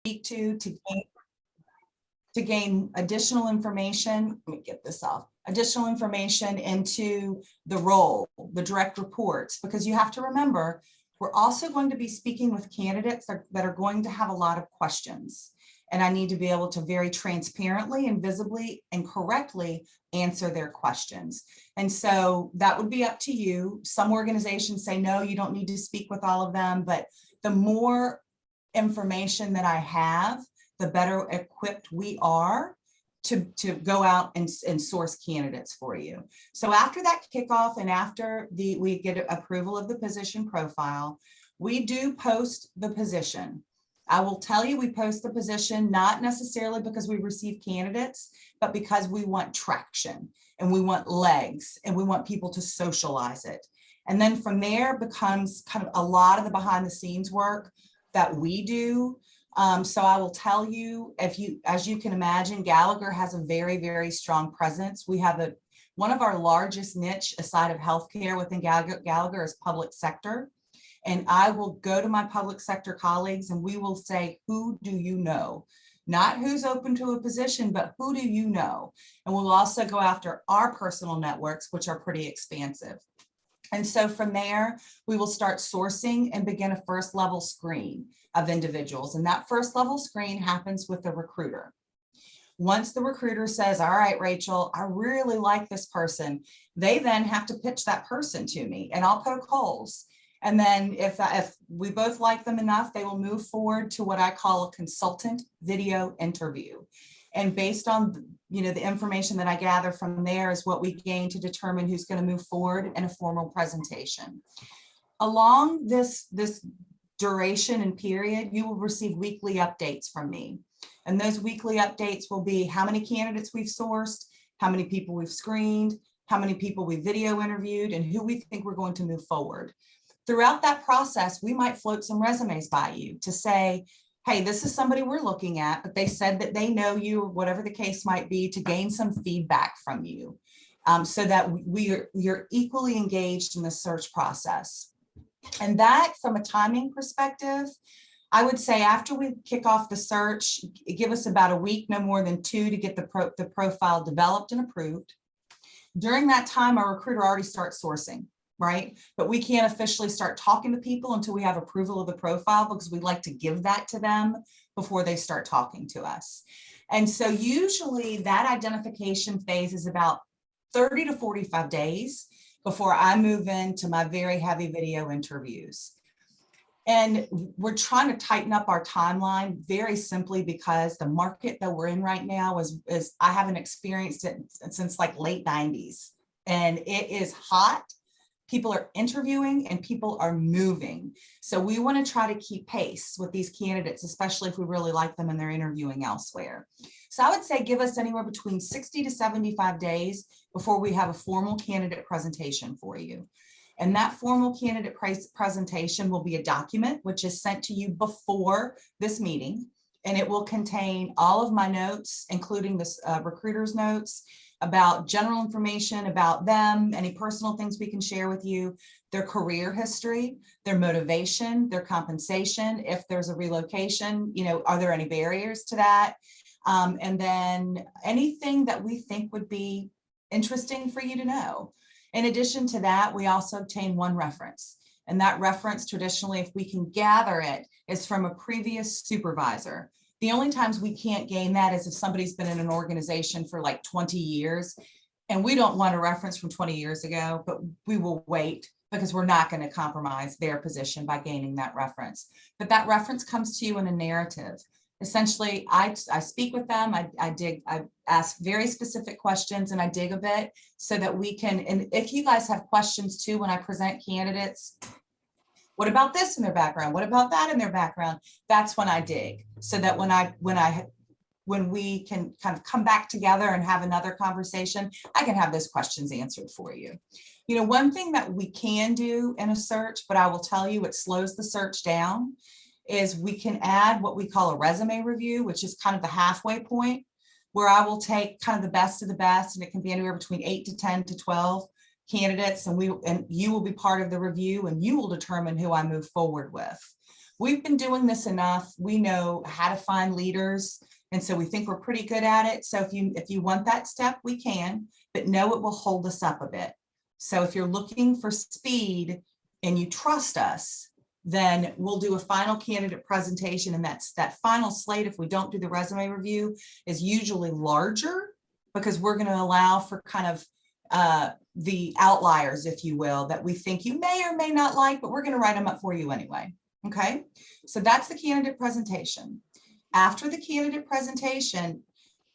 speak to gain additional information. Let me get this off. Additional information into the role, the direct reports, because you have to remember, we're also going to be speaking with candidates that are going to have a lot of questions. And I need to be able to very transparently and visibly and correctly answer their questions. And so that would be up to you. Some organizations say, no, you don't need to speak with all of them, but the more information that I have, the better equipped we are to go out and source candidates for you. So after that kickoff and after we get approval of the position profile, we do post the position. I will tell you, we post the position not necessarily because we receive candidates, but because we want traction and we want legs and we want people to socialize it. And then from there becomes kind of a lot of the behind the scenes work that we do. So I will tell you, as you can imagine, Gallagher has a very, very strong presence. We have one of our largest niche aside of healthcare within Gallagher is public sector. And I will go to my public sector colleagues and we will say, who do you know? Not who's open to a position, but who do you know? And we'll also go after our personal networks, which are pretty expansive. And so from there, we will start sourcing and begin a first level screen of individuals. And that first level screen happens with the recruiter. Once the recruiter says, all right, Rachel, I really like this person, they then have to pitch that person to me and I'll poke holes. And then if we both like them enough, they will move forward to what I call a consultant video interview. And based on the information that I gather from there is what we gain to determine who's going to move forward in a formal presentation. Along this duration and period, you will receive weekly updates from me. And those weekly updates will be how many candidates we've sourced, how many people we've screened, how many people we video interviewed, and who we think we're going to move forward. Throughout that process, we might float some resumes by you to say, hey, this is somebody we're looking at, but they said that they know you or whatever the case might be, to gain some feedback from you so that you're equally engaged in the search process. And that, from a timing perspective, I would say after we kick off the search, give us about a week, no more than 2, to get the profile developed and approved. During that time, our recruiter already starts sourcing, right? But we can't officially start talking to people until we have approval of the profile, because we like to give that to them before they start talking to us. And so usually that identification phase is about 30 to 45 days before I move into my very heavy video interviews. And we're trying to tighten up our timeline very simply because the market that we're in right now is I haven't experienced it since like late 90s. And it is hot. People are interviewing and people are moving. So we want to try to keep pace with these candidates, especially if we really like them and they're interviewing elsewhere. So I would say give us anywhere between 60 to 75 days before we have a formal candidate presentation for you. And that formal candidate presentation will be a document which is sent to you before this meeting. And it will contain all of my notes, including the recruiter's notes, about general information about them, any personal things we can share with you, their career history, their motivation, their compensation, if there's a relocation, are there any barriers to that? And then anything that we think would be interesting for you to know. In addition to that, we also obtain one reference. And that reference, traditionally, if we can gather it, is from a previous supervisor. The only times we can't gain that is if somebody's been in an organization for like 20 years, and we don't want a reference from 20 years ago, but we will wait because we're not going to compromise their position by gaining that reference. But that reference comes to you in a narrative. Essentially, I speak with them, I ask very specific questions, and I dig a bit so that we can, and if you guys have questions too, when I present candidates, what about this in their background? What about that in their background? That's when I dig, so that when we can kind of come back together and have another conversation, I can have those questions answered for you. One thing that we can do in a search, but I will tell you it slows the search down, is we can add what we call a resume review, which is kind of the halfway point, where I will take kind of the best of the best, and it can be anywhere between 8 to 10 to 12 candidates, and you will be part of the review, and you will determine who I move forward with. we've been doing this enough. We know how to find leaders. And so we think we're pretty good at it. So if you want that step, we can, but no, it will hold us up a bit. So if you're looking for speed and you trust us, then we'll do a final candidate presentation. And that final slate, if we don't do the resume review, is usually larger because we're going to allow for kind of the outliers, if you will, that we think you may or may not like, but we're going to write them up for you anyway. Okay, so that's the candidate presentation. After the candidate presentation,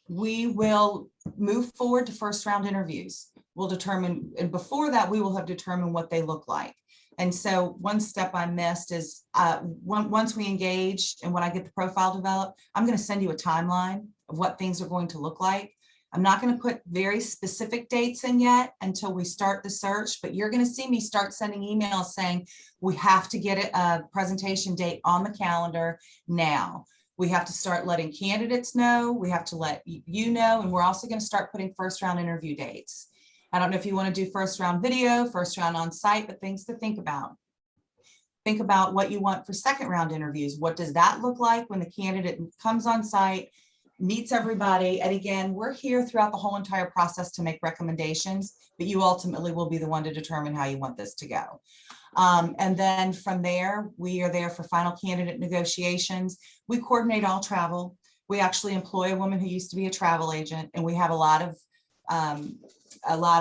we will move forward to first round interviews. We'll determine, and before that, we will have determined what they look like. And so one step I missed is once we engage and when I get the profile developed, I'm going to send you a timeline of what things are going to look like. I'm not going to put very specific dates in yet until we start the search, but you're going to see me start sending emails saying we have to get a presentation date on the calendar now. We have to start letting candidates know. We have to let you know, and we're also going to start putting first round interview dates. I don't know if you want to do first round video, first round on site, but things to think about. Think about what you want for second round interviews. What does that look like when the candidate comes on site, meets everybody? And again, we're here throughout the whole entire process to make recommendations, but you ultimately will be the one to determine how you want this to go. And then from there, we are there for final candidate negotiations. We coordinate all travel. We actually employ a woman who used to be a travel agent, and we have a lot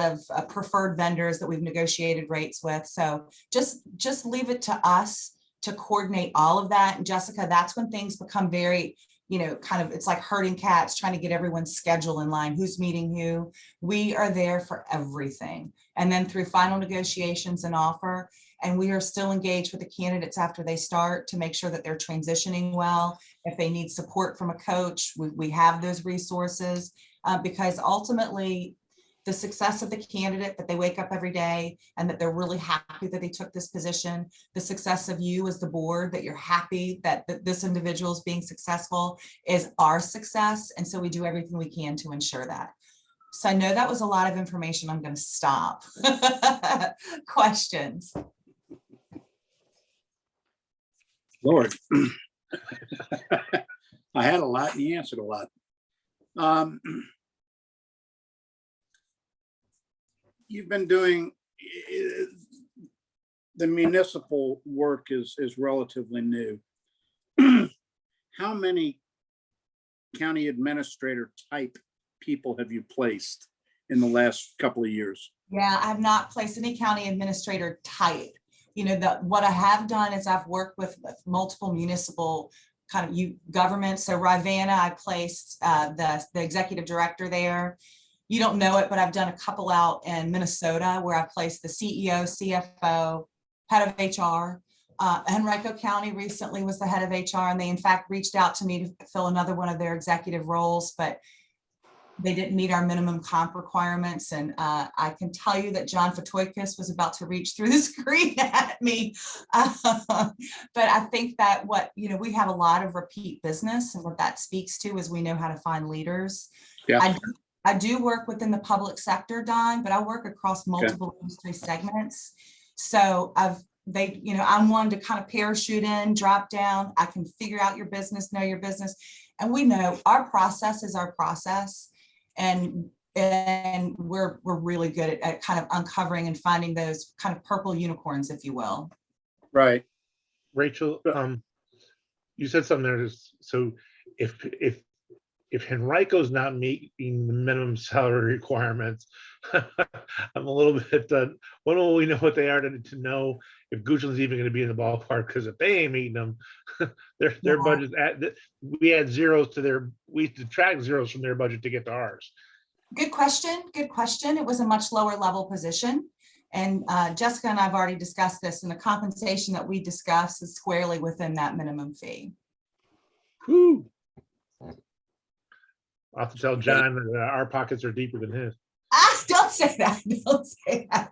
of preferred vendors that we've negotiated rates with. So just leave it to us to coordinate all of that. And Jessica, that's when things become very, kind of, it's like herding cats, trying to get everyone's schedule in line, who's meeting who. We are there for everything. And then through final negotiations and offer, and we are still engaged with the candidates after they start to make sure that they're transitioning well. If they need support from a coach, we have those resources, because ultimately the success of the candidate, that they wake up every day and that they're really happy that they took this position, the success of you as the board, that you're happy that this individual is being successful, is our success. And so we do everything we can to ensure that. So I know that was a lot of information. I'm going to stop. Questions? Lord, I had a lot and you answered a lot. You've been doing, the municipal work is relatively new. How many county administrator type people have you placed in the last couple of years? Yeah, I have not placed any county administrator type. What I have done is I've worked with multiple municipal kind of governments. So Rivanna, I placed the executive director there. You don't know it, but I've done a couple out in Minnesota where I placed the CEO, CFO, head of HR. Henrico County recently was the head of HR, and they in fact reached out to me to fill another one of their executive roles, but they didn't meet our minimum comp requirements. And I can tell you that John Fatoikis was about to reach through the screen at me. But I think that we have a lot of repeat business, and what that speaks to is we know how to find leaders. Yeah. I do work within the public sector, Don, but I work across multiple industry segments. So I'm one to kind of parachute in, drop down. I can figure out your business, know your business. And we know our process is our process. And we're really good at kind of uncovering and finding those kind of purple unicorns, if you will. Right. Rachel, you said something there. So if Henrico's not meeting the minimum salary requirements, I'm a little bit, when will we know what they are to know if Goochland's even going to be in the ballpark? Because if they ain't meeting them, their budget, we add zeros to we detract zeros from their budget to get to ours. Good question. Good question. It was a much lower level position. And Jessica and I've already discussed this, and the compensation that we discuss is squarely within that minimum fee. Whew. I'll have to tell John that our pockets are deeper than his. Don't say that. Don't say that.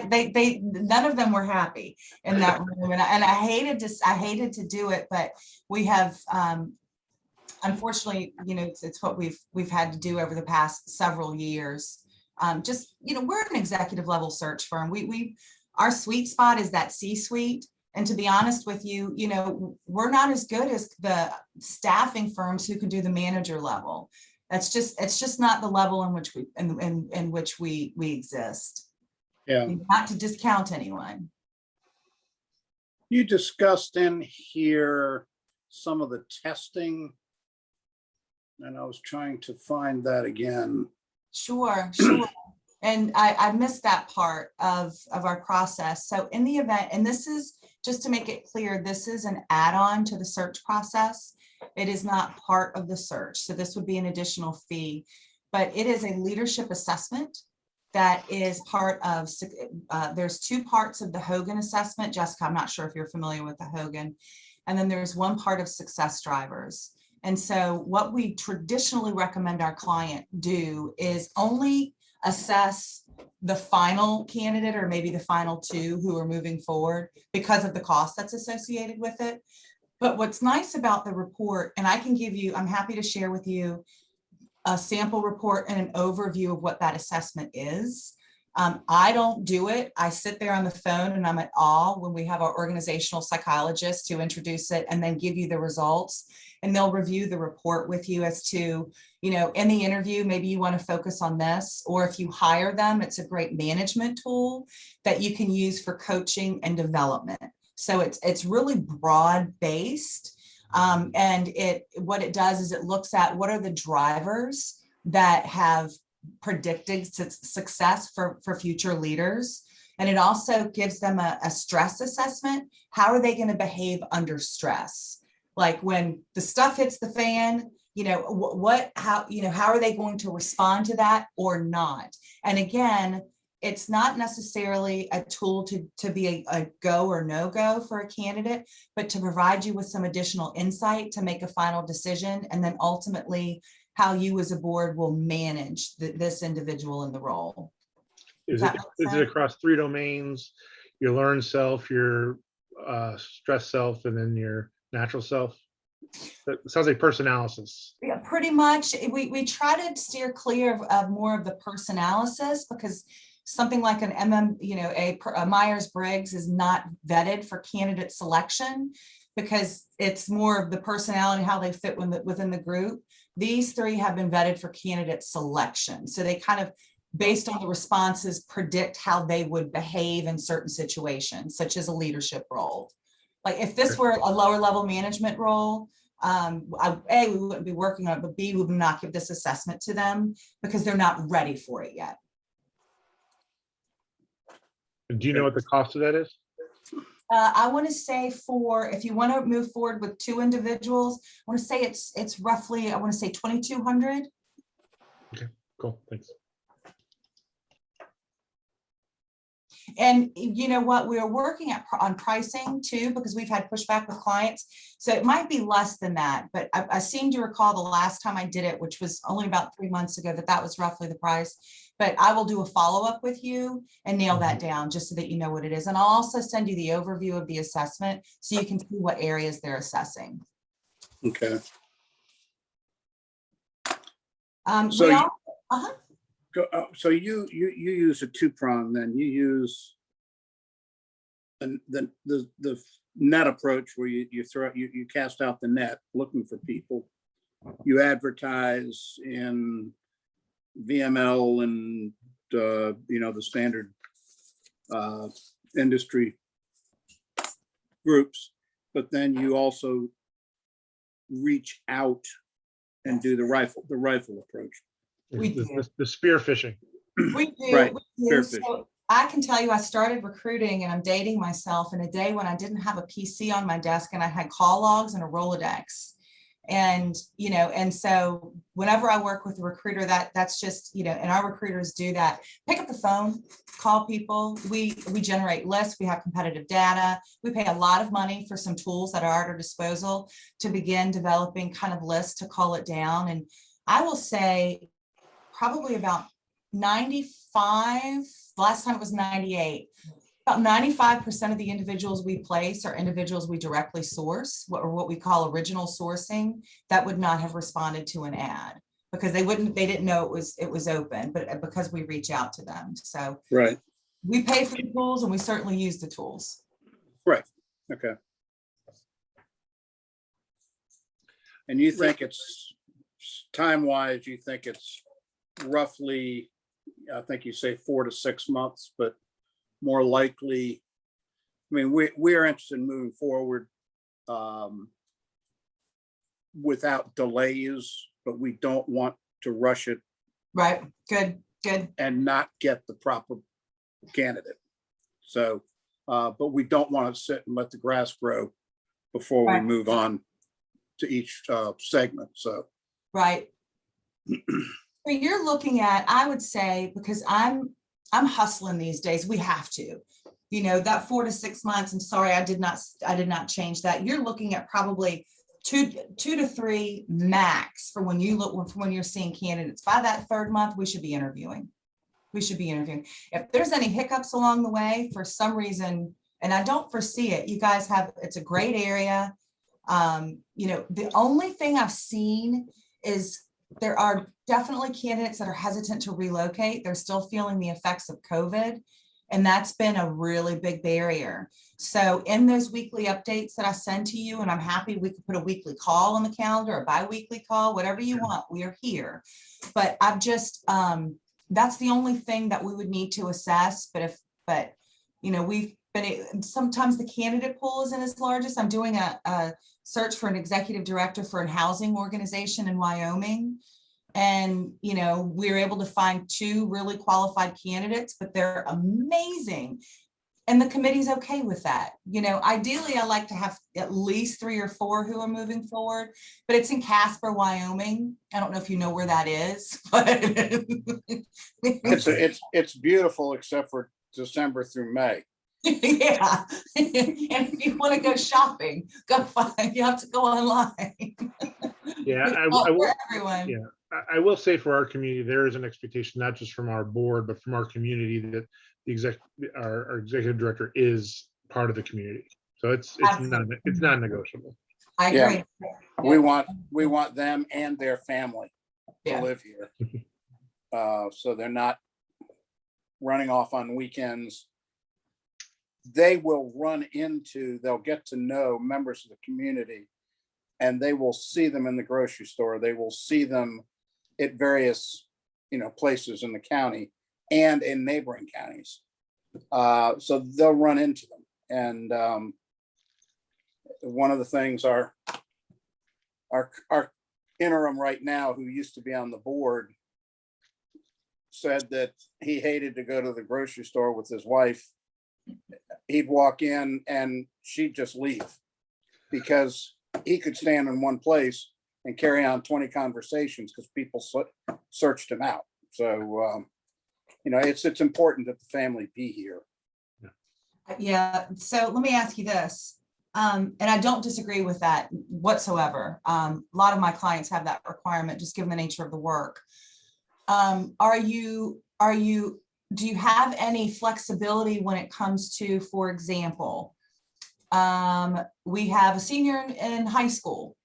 They none of them were happy in that room, and I hated to do it, but we have unfortunately, it's what we've had to do over the past several years. We're an executive level search firm. Our sweet spot is that C-suite. And to be honest with you, we're not as good as the staffing firms who can do the manager level. It's just not the level in which we exist. Yeah. Not to discount anyone. You discussed in here some of the testing, and I was trying to find that again. Sure. And I missed that part of our process. So in the event, and this is just to make it clear, this is an add-on to the search process. It is not part of the search. So this would be an additional fee, but it is a leadership assessment that is part of, there's two parts of the Hogan assessment. Jessica, I'm not sure if you're familiar with the Hogan. And then there's one part of success drivers. And so what we traditionally recommend our client do is only assess the final candidate or maybe the final two who are moving forward because of the cost that's associated with it. But what's nice about the report, and I'm happy to share with you a sample report and an overview of what that assessment is. I don't do it. I sit there on the phone and I'm at awe when we have our organizational psychologists who introduce it and then give you the results, and they'll review the report with you as to, in the interview, maybe you want to focus on this, or if you hire them, it's a great management tool that you can use for coaching and development. So it's really broad based. And what it does is it looks at what are the drivers that have predicted success for future leaders. And it also gives them a stress assessment. How are they going to behave under stress? Like when the stuff hits the fan, how are they going to respond to that or not? And again, it's not necessarily a tool to be a go or no go for a candidate, but to provide you with some additional insight to make a final decision. And then ultimately how you as a board will manage this individual in the role. Is it across 3 domains? Your learned self, your stress self, and then your natural self? That sounds like personanalysis. Yeah, pretty much. We try to steer clear of more of the personanalysis because something like an a Myers-Briggs is not vetted for candidate selection because it's more of the personality, how they fit within the group. These 3 have been vetted for candidate selection. So they kind of, based on the responses, predict how they would behave in certain situations, such as a leadership role. Like if this were a lower level management role, A, we wouldn't be working on it, but B, we would not give this assessment to them because they're not ready for it yet. Do you know what the cost of that is? I want to say if you want to move forward with 2 individuals, I want to say it's roughly, I want to say 2,200. Okay, cool, thanks. And you know what, we are working on pricing too, because we've had pushback with clients. So it might be less than that, but I seem to recall the last time I did it, which was only about 3 months ago, that was roughly the price. But I will do a follow-up with you and nail that down just so that you know what it is. And I'll also send you the overview of the assessment so you can see what areas they're assessing. Okay. So you use a 2-prong then. You use the net approach where you cast out the net looking for people. You advertise in VML and the standard industry groups, but then you also reach out and do the rifle approach. We do. The spear fishing. We do. Right. We do. So I can tell you, I started recruiting and I'm dating myself in a day when I didn't have a PC on my desk and I had call logs and a Rolodex. And, and so whenever I work with a recruiter, that's just, and our recruiters do that. Pick up the phone, call people. We generate lists. We have competitive data. We pay a lot of money for some tools that are at our disposal to begin developing kind of lists to call it down. And I will say probably about 95, last time it was 98. About 95% of the individuals we place are individuals we directly source, or what we call original sourcing, that would not have responded to an ad because they didn't know it was open, but because we reach out to them. So right, we pay for the tools and we certainly use the tools. right. Okay. And you think it's, time-wise, you think it's roughly, I think you say 4 to 6 months, but more likely, I mean, we're interested in moving forward without delays, but we don't want to rush it Right, good, good. and not get the proper candidate. So, but we don't want to sit and let the grass grow before we Right. move on to each segment, so. Right. So you're looking at, I would say, because I'm hustling these days, we have to, you know, that 4 to 6 months. I'm sorry, I did not change that. You're looking at probably two to three max for when you look, for when you're seeing candidates. By that third month, we should be interviewing. If there's any hiccups along the way for some reason, and I don't foresee it, you guys have, it's a great area. You know, the only thing I've seen is there are definitely candidates that are hesitant to relocate. They're still feeling the effects of COVID, and that's been a really big barrier. So in those weekly updates that I send to you, and I'm happy we could put a weekly call on the calendar, a bi-weekly call, whatever you want, we are here. But I've just, that's the only thing that we would need to assess. But you know, we've been, sometimes the candidate pool isn't as large as, I'm doing a search for an executive director for a housing organization in Wyoming. And, you know, we were able to find 2 really qualified candidates, but they're amazing. And the committee's okay with that. You know, ideally, I like to have at least 3 or 4 who are moving forward, but it's in Casper, Wyoming. I don't know if you know where that is, but It's beautiful except for December through May. yeah. And if you want to go shopping, go find, you have to go online. Yeah, It's I all will. for everyone. Yeah, I will say for our community, there is an expectation, not just from our board, but from our community, that our executive director is part of the community. So it's not negotiable. I Yeah. agree. We want them and their family to Yeah. live here. So they're not running off on weekends. They will they'll get to know members of the community, and they will see them in the grocery store. They will see them at various, you know, places in the county and in neighboring counties. So they'll run into them. And one of the things our interim right now, who used to be on the board, said that he hated to go to the grocery store with his wife. He'd walk in and she'd just leave, because he could stand in one place and carry on 20 conversations because people searched him out. So, you know, it's important that the family be here. Yeah. So let me ask you this. And I don't disagree with that whatsoever. A lot of my clients have that requirement, just given the nature of the work. Do you have any flexibility when it comes to, for example, we have a senior in high school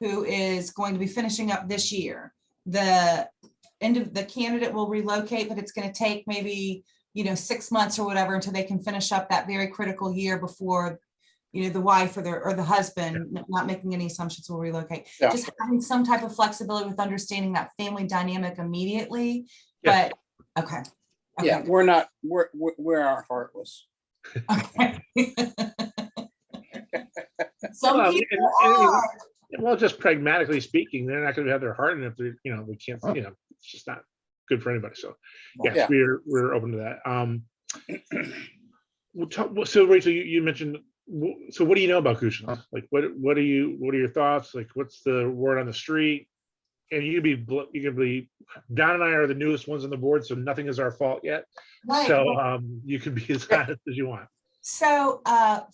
who is going to be finishing up this year. The candidate will relocate, but it's going to take maybe, you know, 6 months or whatever until they can finish up that very critical year before, you know, the wife or the husband, not making any assumptions, will relocate. Yeah. Just having some type of flexibility with understanding that family dynamic immediately. Yeah. But okay. Yeah, we're heartless. Okay. Some Well, people and- are. Well, just pragmatically speaking, they're not going to have their heart in it if they're, you know, we can't, you know, it's just not good for anybody. So yes, Yeah. we're open to that. We'll talk, so Rachel, you mentioned, so what do you know about Kushner? Like, what are your thoughts? Like, what's the word on the street? And you can be, Don and I are the newest ones on the board, so nothing is our fault yet. Right. So you can be as honest as you want. So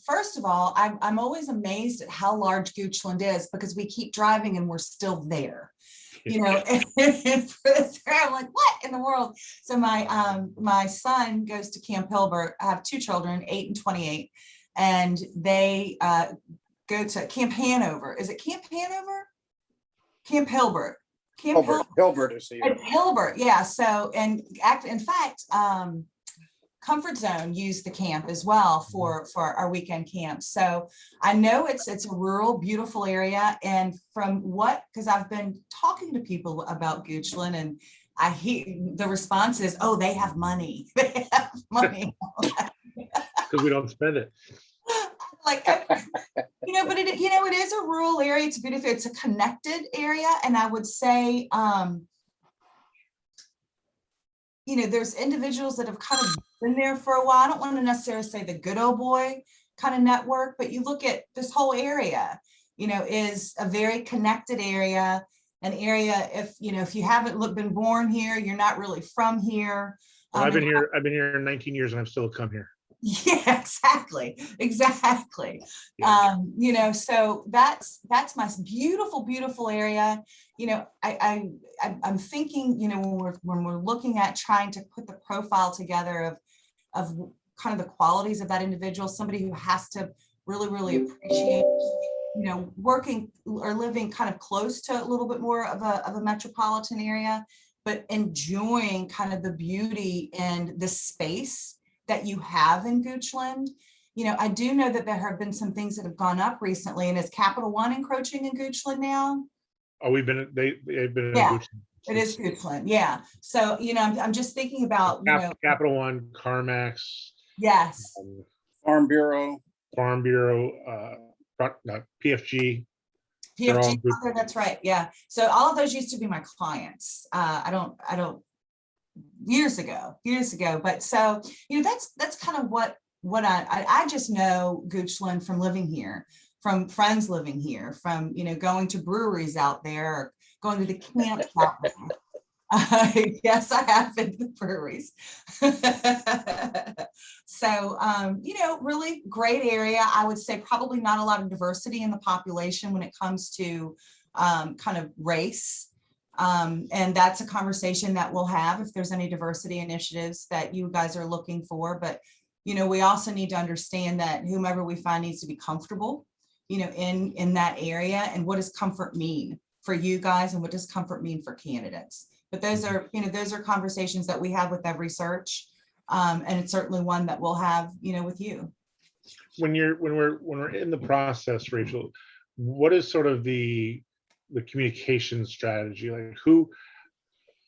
first of all, I'm always amazed at how large Goochland is, because we keep driving and we're still there. You know, and for this, I'm like, what in the world? So my son goes to Camp Hilbert. I have 2 children, 8 and 28, and they go to Camp Hanover. Is it Camp Hanover? Camp Hilbert. Hilbert is here. It's Hilbert, yeah. So, in fact, Comfort Zone use the camp as well for our weekend camps. So I know it's a rural, beautiful area. And because I've been talking to people about Goochland, and I hear the response is, oh, they have money. They have money. Because we don't spend it. Like, but it is a rural area. It's beautiful. It's a connected area. And I would say, there's individuals that have kind of been there for a while. I don't want to necessarily say the good old boy kind of network, but you look at this whole area, is a very connected area, an area, if you haven't been born here, you're not really from here. Well, I've been here 19 years and I'm still come here. Yeah, exactly. Yeah. So that's my beautiful area. I'm thinking, when we're looking at trying to put the profile together of kind of the qualities of that individual, somebody who has to really appreciate, working or living kind of close to a little bit more of a metropolitan area, but enjoying kind of the beauty and the space that you have in Goochland. I do know that there have been some things that have gone up recently, and is Capital One encroaching in Goochland now? Oh, they've been in Yeah, Goochland. it is Goochland. Yeah. So, I'm just thinking about, Capital One, CarMax, yes. Farm Bureau. Farm Bureau, PFG. They're all PFG, that's right. Yeah. So all of those used to be my clients. I don't years ago, but so, that's kind of what I just know Goochland from living here, from friends living here, from, going to breweries out there, or going to the camps out there. Yes, I have been to the breweries. So, really great area. I would say probably not a lot of diversity in the population when it comes to kind of race. And that's a conversation that we'll have if there's any diversity initiatives that you guys are looking for. But, we also need to understand that whomever we find needs to be comfortable, in that area. And what does comfort mean for you guys? And what does comfort mean for candidates? But those are conversations that we have with every search. And it's certainly one that we'll have, with you. When we're in the process, Rachel, what is sort of the communication strategy? Like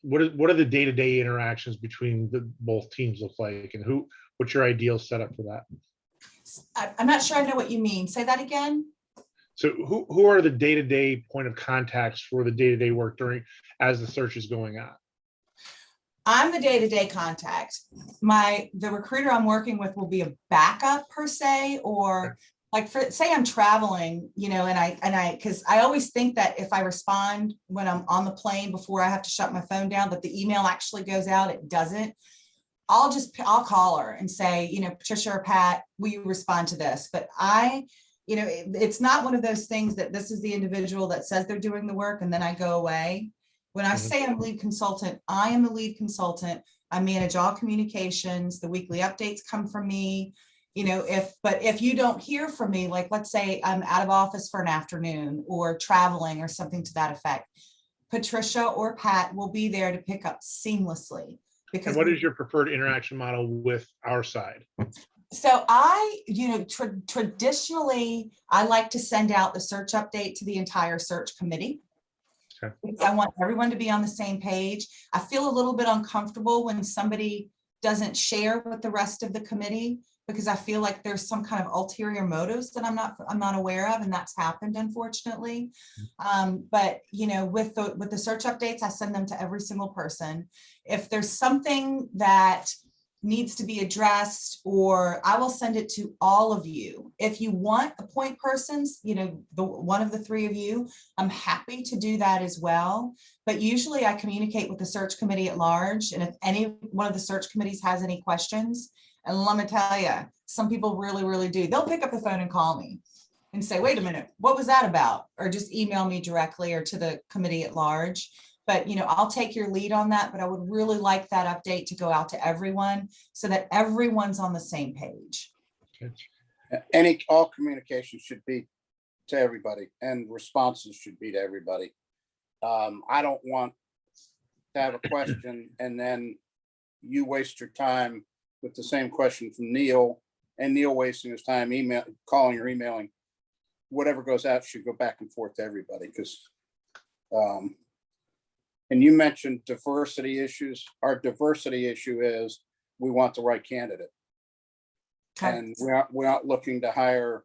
what are the day-to-day interactions between both teams look like, and what's your ideal setup for that? I'm not sure I know what you mean. Say that again. So who are the day-to-day point of contacts for the day-to-day work as the search is going on? I'm the day-to-day contact. The recruiter I'm working with will be a backup per se, or like say I'm traveling, because I always think that if I respond when I'm on the plane before I have to shut my phone down, that the email actually goes out. It doesn't. I'll call her and say, Patricia or Pat, will you respond to this? But it's not one of those things that this is the individual that says they're doing the work and then I go away. When I say I'm lead consultant, I am the lead consultant. I manage all communications. The weekly updates come from me. If you don't hear from me, like let's say I'm out of office for an afternoon or traveling or something to that effect, Patricia or Pat will be there to pick up seamlessly. Because what is your preferred interaction model with our side? So traditionally, I like to send out the search update to the entire search committee. Okay. Because I want everyone to be on the same page. I feel a little bit uncomfortable when somebody doesn't share with the rest of the committee, because I feel like there's some kind of ulterior motives that I'm not aware of, and that's happened, unfortunately. But with the search updates, I send them to every single person. If there's something that needs to be addressed, or I will send it to all of you. If you want a point persons, one of the three of you, I'm happy to do that as well. But usually I communicate with the search committee at large. And if any one of the search committees has any questions, and let me tell you, some people really, really do. They'll pick up the phone and call me and say, wait a minute, what was that about? Or just email me directly or to the committee at large. But, I'll take your lead on that, but I would really like that update to go out to everyone so that everyone's on the same page. All communication should be to everybody, and responses should be to everybody. I don't want to have a question and then you waste your time with the same question from Neil, and Neil wasting his time calling or emailing. Whatever goes out should go back and forth to everybody, because and you mentioned diversity issues. Our diversity issue is we want the right candidate. Okay. And we're not looking to hire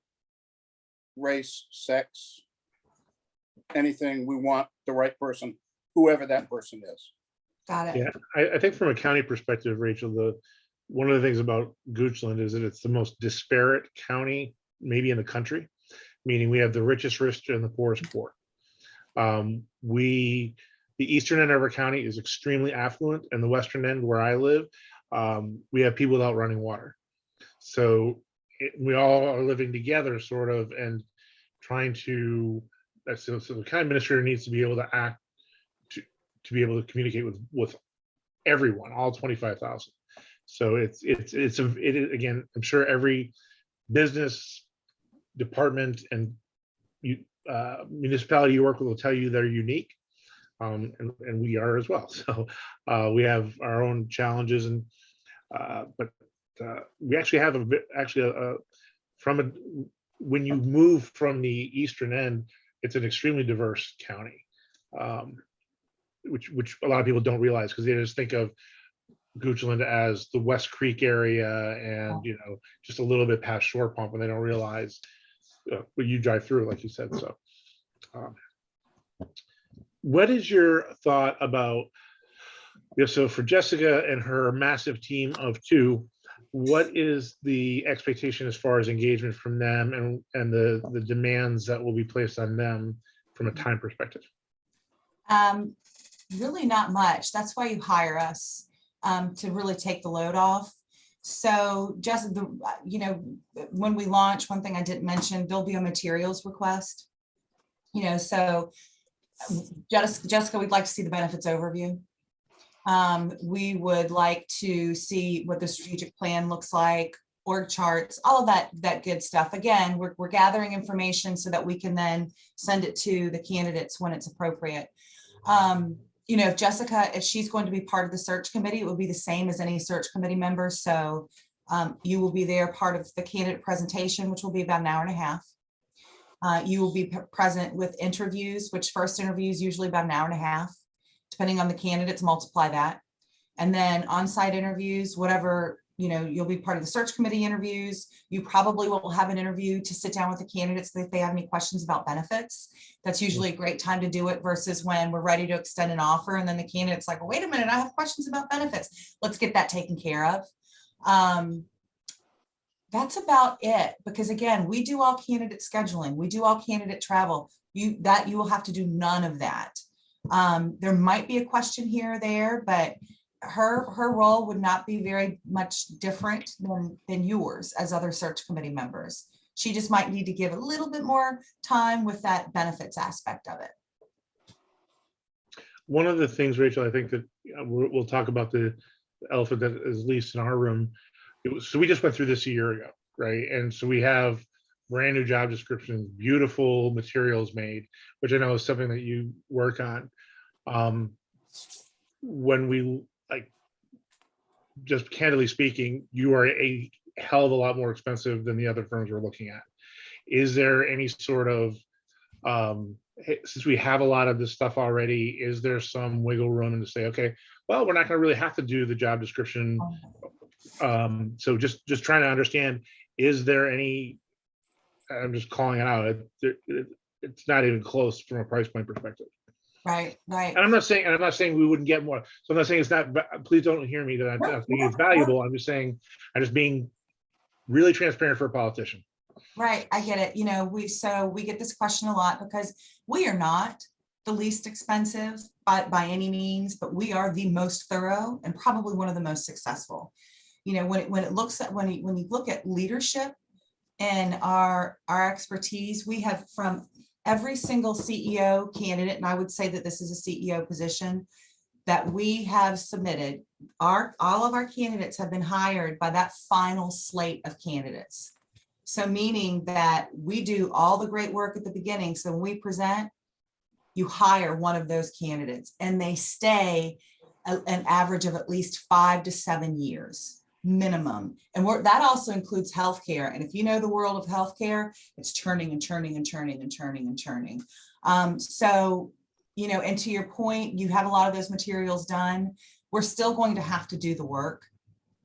race, sex, anything. We want the right person, whoever that person is. Got it. Yeah, I think from a county perspective, Rachel, one of the things about Goochland is that it's the most disparate county maybe in the country, meaning we have the richest rich and the poorest poor. The eastern end of our county is extremely affluent, and the western end where I live, we have people without running water. So we all are living together sort of and trying to, so the county administrator needs to be able to act to be able to communicate with everyone, all 25,000. So it is again, I'm sure every business department and municipality you work with will tell you they're unique, and we are as well. So we have our own challenges, and but we actually have when you move from the eastern end, it's an extremely diverse county, which a lot of people don't realize, because they just think of Goochland as the West Creek area and just a little bit past Shore Pump, and they don't realize when you drive through, like you said. So what is your thought about, so for Jessica and her massive team of 2, what is the expectation as far as engagement from them and the demands that will be placed on them from a time perspective? Really not much. That's why you hire us, to really take the load off. So just when we launch, one thing I didn't mention, there'll be a materials request. So Jessica, we'd like to see the benefits overview. We would like to see what the strategic plan looks like, org charts, all of that good stuff. Again, we're gathering information so that we can then send it to the candidates when it's appropriate. If Jessica, if she's going to be part of the search committee, it will be the same as any search committee member. So you will be there, part of the candidate presentation, which will be about an hour and a half. You will be present with interviews, which first interview is usually about an hour and a half, depending on the candidates, multiply that. And then on-site interviews, whatever, you'll be part of the search committee interviews. You probably will have an interview to sit down with the candidates if they have any questions about benefits. That's usually a great time to do it, versus when we're ready to extend an offer and then the candidate's like, well, wait a minute, I have questions about benefits. Let's get that taken care of. That's about it, because again, we do all candidate scheduling, we do all candidate travel. You will have to do none of that. There might be a question here or there, but her role would not be very much different than yours as other search committee members. She just might need to give a little bit more time with that benefits aspect of it. One of the things, Rachel, I think that we'll talk about the elephant that is least in our room. So we just went through this a year ago, right? And so we have brand new job descriptions, beautiful materials made, which I know is something that you work on. When we, just candidly speaking, you are a hell of a lot more expensive than the other firms we're looking at. Is there any sort of, since we have a lot of this stuff already, is there some wiggle room to say, okay, well, we're not going to really have to do the job description. So just trying to understand, is there any, I'm just calling it out, it's not even close from a price point perspective. Right. And I'm not saying we wouldn't get more. So I'm not saying it's not, please don't hear me that I'm not thinking it's valuable. I'm just saying, I'm just being really transparent for a politician. Right, I get it. We get this question a lot because we are not the least expensive by any means, but we are the most thorough and probably one of the most successful. When you look at leadership and our expertise, we have from every single CEO candidate, and I would say that this is a CEO position that we have submitted. All of our candidates have been hired by that final slate of candidates. So meaning that we do all the great work at the beginning. So when we present, you hire one of those candidates and they stay an average of at least 5 to 7 years. minimum. And that also includes healthcare. And if you know the world of healthcare, it's churning and churning and churning and churning and churning. So, and to your point, you have a lot of those materials done. We're still going to have to do the work,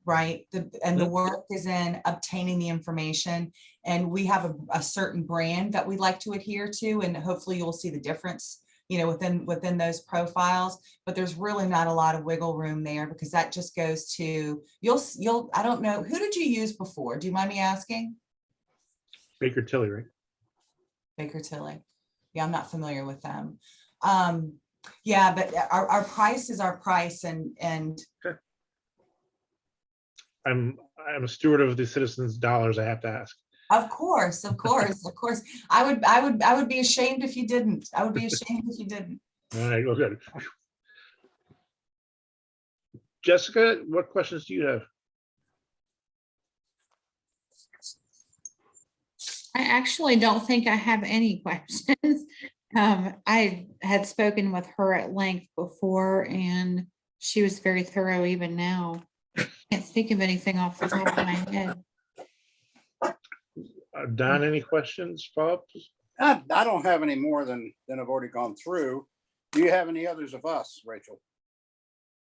right? The work is in obtaining the information. And we have a certain brand that we like to adhere to, and hopefully you'll see the difference, within those profiles. But there's really not a lot of wiggle room there, because that just goes to, I don't know, who did you use before? Do you mind me asking? Baker Tilly, right? Baker Tilly. Yeah, I'm not familiar with them. Yeah, but our price is our price, and okay. I'm a steward of the citizens' dollars. I have to ask. Of course. I would be ashamed if you didn't. I would be ashamed if you didn't. All right, well, good. Jessica, what questions do you have? I actually don't think I have any questions. I had spoken with her at length before, and she was very thorough even now. Can't think of anything off the top of my head. Don, any questions, Bob? I don't have any more than I've already gone through. Do you have any others of us, Rachel?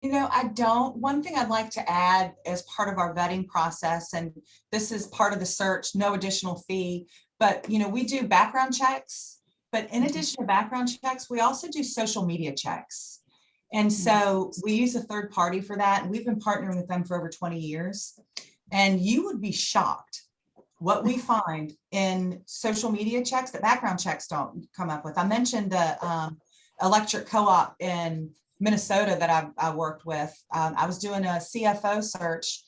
I don't. One thing I'd like to add as part of our vetting process, and this is part of the search, no additional fee, but we do background checks, but in addition to background checks, we also do social media checks. And so we use a third party for that. And we've been partnering with them for over 20 years. And you would be shocked what we find in social media checks that background checks don't come up with. I mentioned the electric co-op in Minnesota that I worked with. I was doing a CFO search,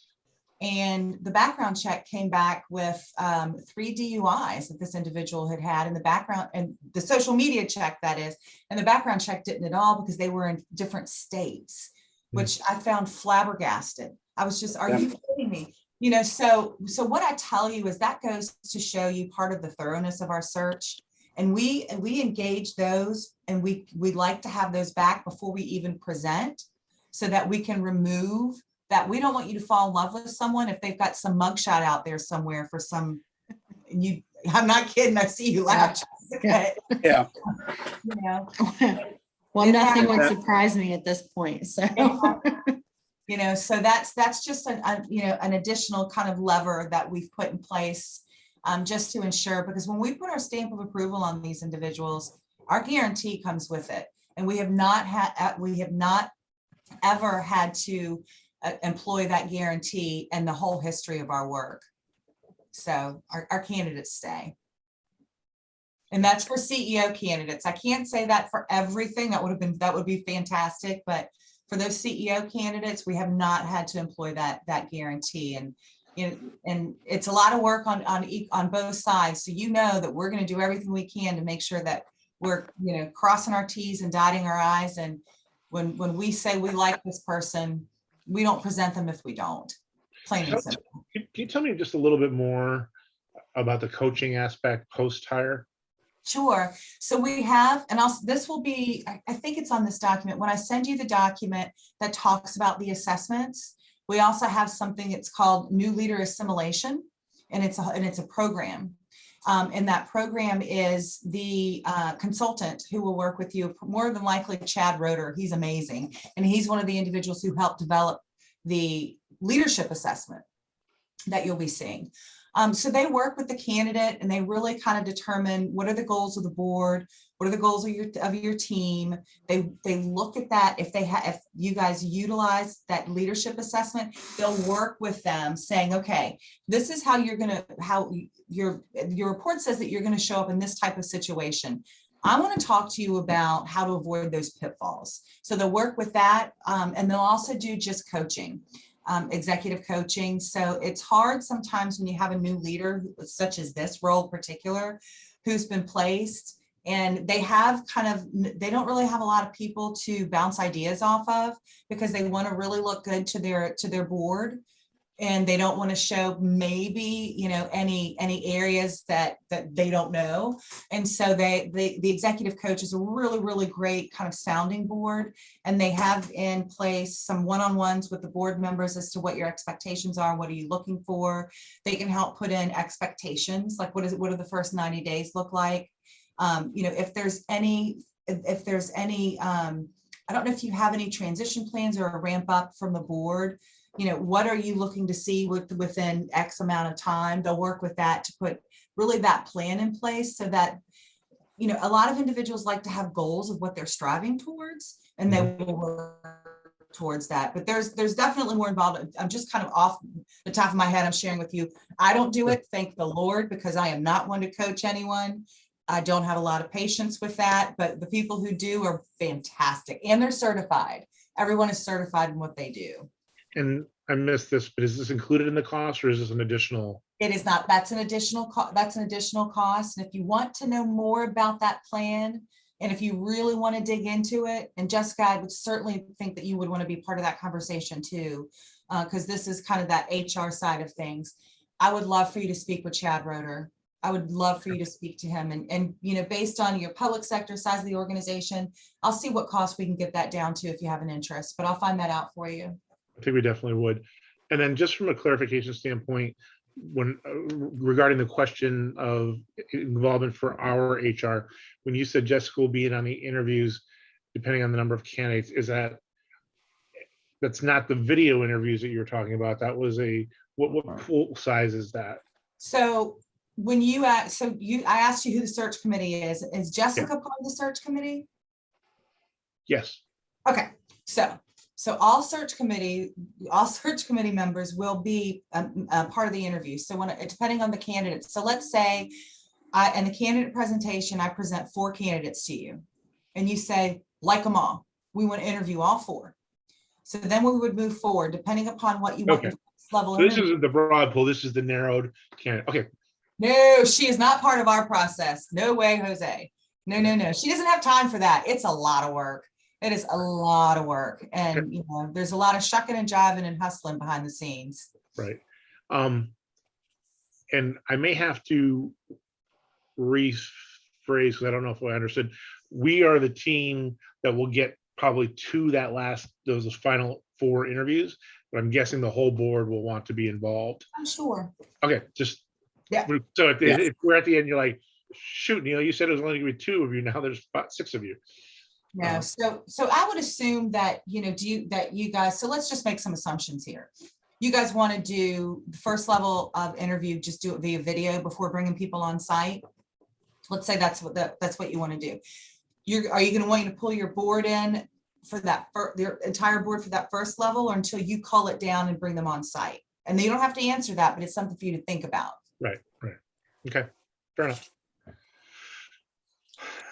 and the background check came back with 3 DUIs that this individual had in the background, and the social media check, that is, and the background check didn't at all, because they were in different states, which I found flabbergasted. I was just, are you kidding me? So what I tell you is that goes to show you part of the thoroughness of our search. And we engage those, and we like to have those back before we even present, so that we can remove that. We don't want you to fall in love with someone if they've got some mugshot out there somewhere for some, I'm not kidding, I see you laugh. Yeah. Yeah. Well, nothing would surprise me at this point. So, so that's just an additional kind of lever that we've put in place, just to ensure, because when we put our stamp of approval on these individuals, our guarantee comes with it. And we have not ever had to employ that guarantee in the whole history of our work. So our candidates stay. And that's for CEO candidates. I can't say that for everything. That would be fantastic. But for those CEO candidates, we have not had to employ that guarantee. And and it's a lot of work on both sides. So that we're going to do everything we can to make sure that we're crossing our T's and dotting our I's. And when we say we like this person, we don't present them if we don't. Plain and simple. Can you tell me just a little bit more about the coaching aspect post-hire? Sure. So we have, and this will be, I think it's on this document. When I send you the document that talks about the assessments, we also have something, it's called New Leader Assimilation, and it's a program. And that program is the consultant who will work with you, more than likely Chad Roeder. He's amazing. And he's one of the individuals who helped develop the leadership assessment that you'll be seeing. So they work with the candidate, and they really kind of determine what are the goals of the board, what are the goals of your team. They look at that. If you guys utilize that leadership assessment, they'll work with them saying, okay, this is how your report says that you're going to show up in this type of situation. I want to talk to you about how to avoid those pitfalls. So they'll work with that, and they'll also do just coaching. Executive coaching. So it's hard sometimes when you have a new leader, such as this role in particular, who's been placed, and they don't really have a lot of people to bounce ideas off of, because they want to really look good to their board. and they don't want to show maybe, any areas that they don't know. And so the executive coach is a really, really great kind of sounding board. And they have in place some one-on-ones with the board members as to what your expectations are. What are you looking for? They can help put in expectations, like what do the first 90 days look like? If there's any, I don't know if you have any transition plans or a ramp up from the board. What are you looking to see within X amount of time? They'll work with that to put really that plan in place so that, a lot of individuals like to have goals of what they're striving towards, and they will work towards that. But there's definitely more involved. I'm just kind of off the top of my head. I'm sharing with you. I don't do it, thank the Lord, because I am not one to coach anyone. I don't have a lot of patience with that, but the people who do are fantastic, and they're certified. Everyone is certified in what they do. And I missed this, but is this included in the cost, or is this an additional? It is not. That's an additional cost. And if you want to know more about that plan, and if you really want to dig into it, and Jessica, I would certainly think that you would want to be part of that conversation too, because this is kind of that HR side of things. I would love for you to speak with Chad Roeder. I would love for you to speak to him, and based on your public sector size of the organization, I'll see what cost we can get that down to if you have an interest, but I'll find that out for you. I think we definitely would. And then just from a clarification standpoint, when regarding the question of involvement for our HR, when you said Jessica will be in on the interviews, depending on the number of candidates, that's not the video interviews that you're talking about? That was what pool size is that? So when you I asked you who the search committee is Jessica part of the search committee? Yes. Okay, so all search committee members will be part of the interview. So depending on the candidates. So let's say in the candidate presentation, I present 4 candidates to you, and you say, like them all. We want to interview all 4. So then we would move forward, depending upon what you want. Okay. Level. So this isn't the broad pool. This is the narrowed candidate. Okay. No, she is not part of our process. No way, Jose. No. She doesn't have time for that. It's a lot of work. It is a lot of work. And there's a lot of shucking and jiving and hustling behind the scenes. Right. And I may have to rephrase, because I don't know if I understood. We are the team that will get probably to those final 4 interviews, but I'm guessing the whole board will want to be involved. I'm sure. Okay, just yeah. So if we're at the end, you're like, shoot, Neil, you said it was only gonna be 2 of you. Now there's about 6 of you. No, so I would assume that you guys. So let's just make some assumptions here. You guys want to do the first level of interview, just do it via video before bringing people on site. Let's say that's what you want to do. Are you going to want you to pull your board in for that, your entire board for that first level, or until you call it down and bring them on site? And you don't have to answer that, but it's something for you to think about. Right. Okay, fair enough.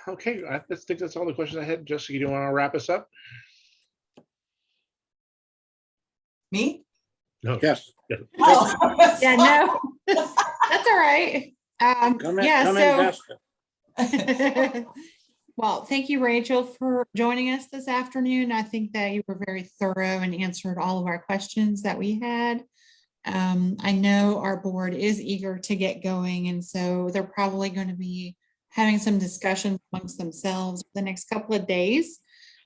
Okay, I think that's all the questions I had. Jessica, do you want to wrap us up? Me? No. Yes. Oh, Yeah, no, that's all right. Come in, Jessica. Well, thank you, Rachel, for joining us this afternoon. I think that you were very thorough and answered all of our questions that we had. I know our board is eager to get going, and so they're probably going to be having some discussions amongst themselves the next couple of days.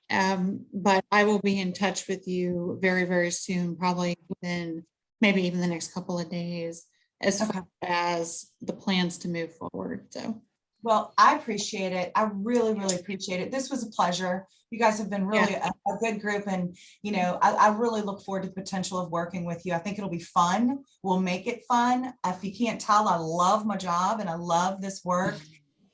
But I will be in touch with you very, very soon, probably within maybe even the next couple of days, as far as the plans to move forward. So. Well, I appreciate it. I really, really appreciate it. This was a pleasure. You guys have been really a good group, and I really look forward to the potential of working with you. I think it'll be fun. We'll make it fun. If you can't tell, I love my job and I love this work.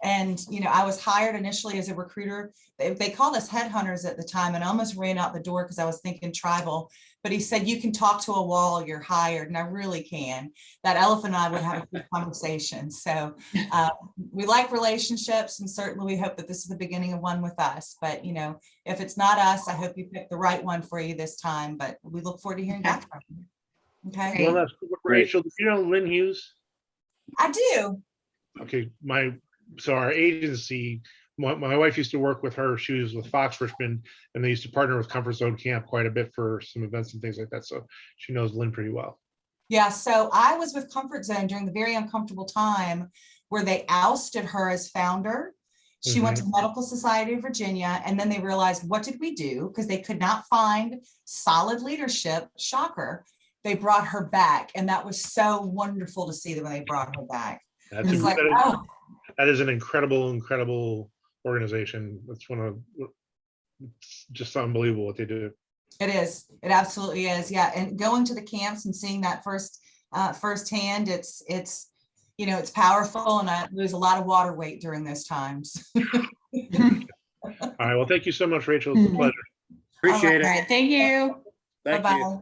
And, I was hired initially as a recruiter. They called us headhunters at the time, and I almost ran out the door because I was thinking tribal. But he said, you can talk to a wall, you're hired. And I really can. That elephant and I would have a good conversation. So we like relationships, and certainly we hope that this is the beginning of one with us. But, if it's not us, I hope you pick the right one for you this time. But we look forward to hearing back from you. Okay. Well, that's Rachel. Do you know Lynn Hughes? I do. Okay, so our agency, my wife used to work with her. She was with Fox Richmond, and they used to partner with Comfort Zone Camp quite a bit for some events and things like that. So she knows Lynn pretty well. Yeah, so I was with Comfort Zone during the very uncomfortable time where they ousted her as founder. She went to the Medical Society of Virginia, and then they realized, what did we do? Because they could not find solid leadership. Shocker. They brought her back, and that was so wonderful to see them when they brought her back. That's It's like, oh, that is an incredible organization. That's it's just unbelievable what they do. it is. It absolutely is. Yeah, and going to the camps and seeing that firsthand, it's it's powerful, and I lose a lot of water weight during those times. All right. Well, thank you so much, Rachel. It's a pleasure. Appreciate All it. right, thank you. Thank you. Bye-bye.